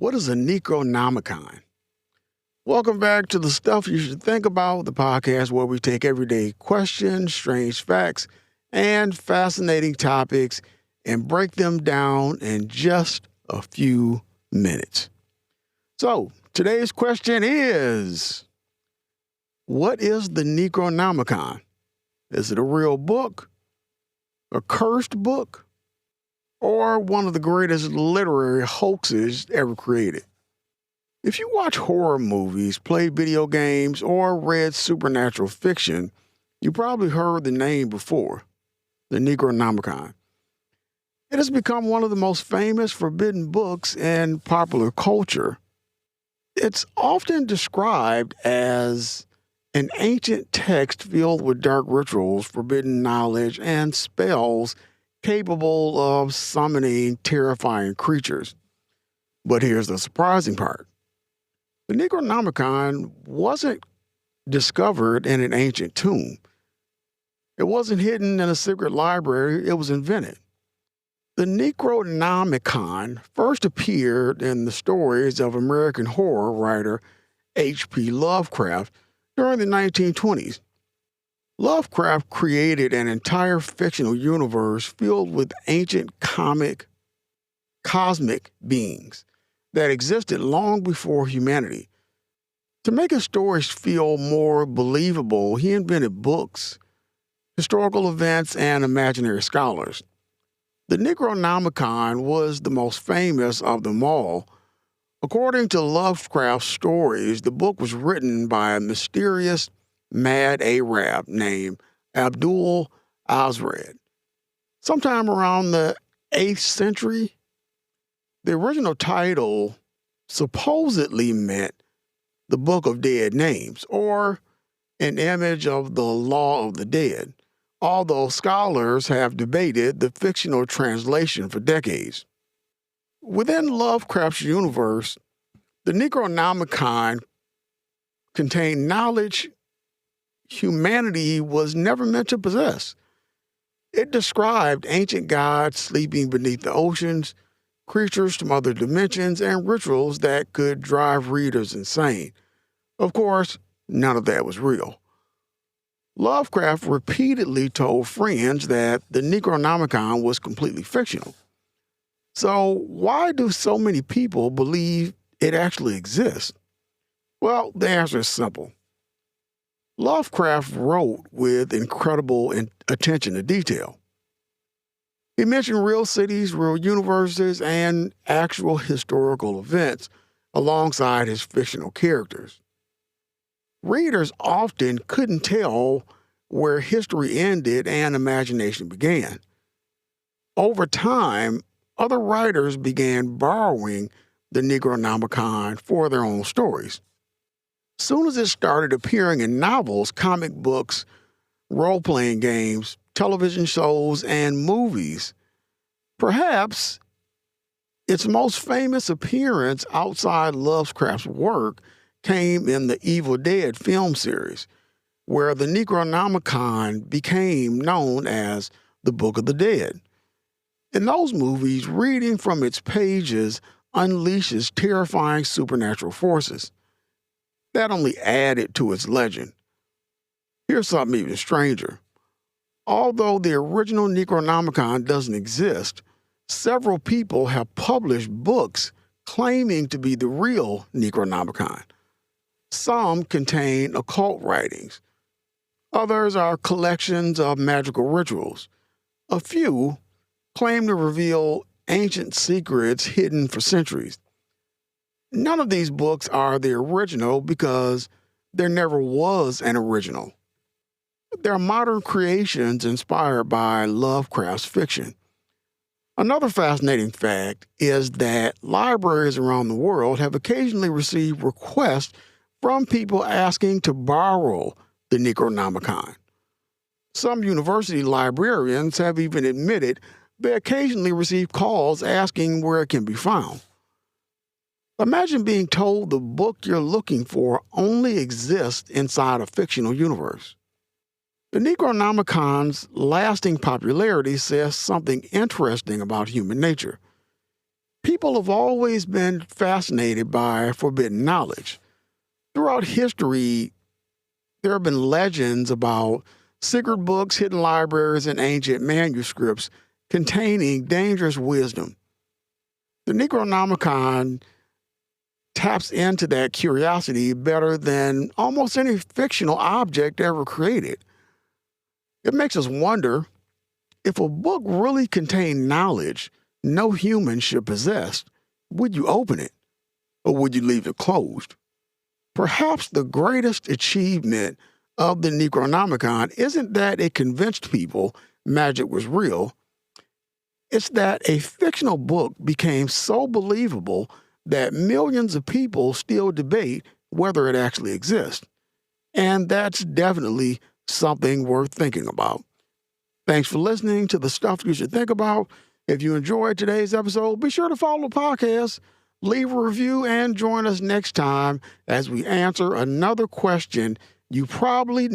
What is a Necronomicon? Welcome back to the Stuff You Should Think About, the podcast where we take everyday questions, strange facts, and fascinating topics and break them down in just a few minutes. So, today's question is, what is the Necronomicon? Is it a real book, a cursed book, or one of the greatest literary hoaxes ever created? If you watch horror movies, play video games, or read supernatural fiction, you probably heard the name before, the Necronomicon. It has become one of the most famous forbidden books in popular culture. It's often described as an ancient text filled with dark rituals, forbidden knowledge, and spells capable of summoning terrifying creatures. But here's the surprising part. The Necronomicon wasn't discovered in an ancient tomb. It wasn't hidden in a secret library, it was invented. The Necronomicon first appeared in the stories of American horror writer H.P. Lovecraft during the 1920s. Lovecraft created an entire fictional universe filled with ancient cosmic beings that existed long before humanity. To make his stories feel more believable, he invented books, historical events, and imaginary scholars. The Necronomicon was the most famous of them all. According to Lovecraft's stories, the book was written by a mysterious mad Arab named Abdul Azred. Sometime around the 8th century, the original title supposedly meant the Book of Dead Names, or an image of the Law of the Dead, although scholars have debated the fictional translation for decades. Within Lovecraft's universe, the Necronomicon contained knowledge humanity was never meant to possess. It described ancient gods sleeping beneath the oceans, creatures from other dimensions, and rituals that could drive readers insane. Of course, none of that was real. Lovecraft repeatedly told friends that the Necronomicon was completely fictional. So why do so many people believe it actually exists? Well, the answer is simple. Lovecraft wrote with incredible attention to detail. He mentioned real cities, real universes, and actual historical events alongside his fictional characters. Readers often couldn't tell where history ended and imagination began. Over time, other writers began borrowing the Necronomicon for their own stories. Soon as it started appearing in novels, comic books, role-playing games, television shows, and movies, perhaps its most famous appearance outside Lovecraft's work came in the Evil Dead film series, where the Necronomicon became known as the Book of the Dead. In those movies, reading from its pages unleashes terrifying supernatural forces. That only added to its legend. Here's something even stranger. Although the original Necronomicon doesn't exist, several people have published books claiming to be the real Necronomicon. Some contain occult writings. Others are collections of magical rituals. A few claim to reveal ancient secrets hidden for centuries. None of these books are the original because there never was an original. They're modern creations inspired by Lovecraft's fiction. Another fascinating fact is that libraries around the world have occasionally received requests from people asking to borrow the Necronomicon. Some university librarians have even admitted they occasionally receive calls asking where it can be found. Imagine being told the book you're looking for only exists inside a fictional universe. The Necronomicon's lasting popularity says something interesting about human nature. People have always been fascinated by forbidden knowledge. Throughout history, there have been legends about secret books, hidden libraries, and ancient manuscripts containing dangerous wisdom. The Necronomicon taps into that curiosity better than almost any fictional object ever created. It makes us wonder, if a book really contained knowledge no human should possess, would you open it or would you leave it closed? Perhaps the greatest achievement of the Necronomicon isn't that it convinced people magic was real. It's that a fictional book became so believable that millions of people still debate whether it actually exists. And that's definitely something worth thinking about. Thanks for listening to The Stuff You Should Think About. If you enjoyed today's episode, be sure to follow the podcast, leave a review, and join us next time as we answer another question you probably